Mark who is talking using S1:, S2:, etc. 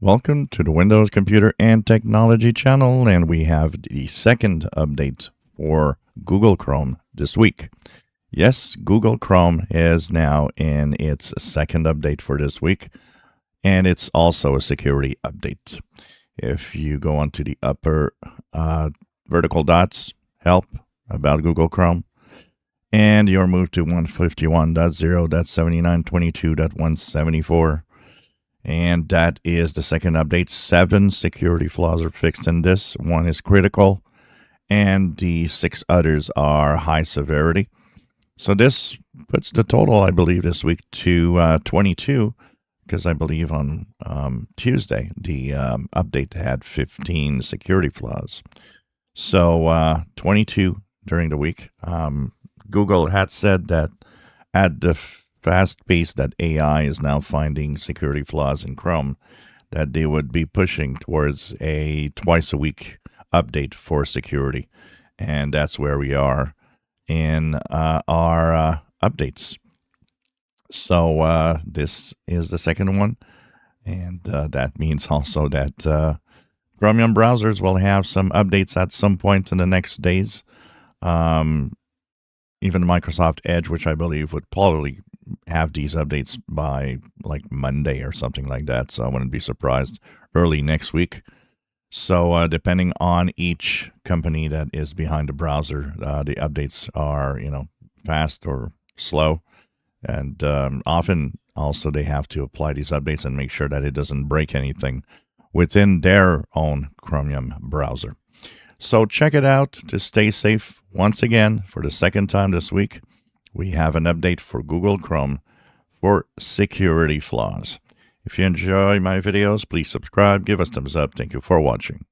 S1: Welcome to the Windows Computer and Technology channel, and we have the second update for Google Chrome this week. Yes, Google Chrome is now in its second update for this week, and it's also a security update. If you go onto the upper vertical dots, help about Google Chrome, and you're moved to 151.0.7922.174. And that is the second update. 7 security flaws are fixed in this. 1 is critical, and the 6 others are high severity. So this puts the total, I believe, this week to 22, because I believe on Tuesday the update had 15 security flaws. So 22 during the week. Google had said that at the fast pace that AI is now finding security flaws in Chrome, that they would be pushing towards a twice a week update for security. And that's where we are in our updates. So this is the second one. And that means also that Chromium browsers will have some updates at some point in the next days. Even Microsoft Edge, which I believe would probably have these updates by like Monday or something like that. So I wouldn't be surprised early next week. So depending on each company that is behind the browser, the updates are, fast or slow. And often also they have to apply these updates and make sure that it doesn't break anything within their own Chromium browser. So check it out to stay safe. Once again, for the second time this week, we have an update for Google Chrome for security flaws. If you enjoy my videos, please subscribe, give us thumbs up. Thank you for watching.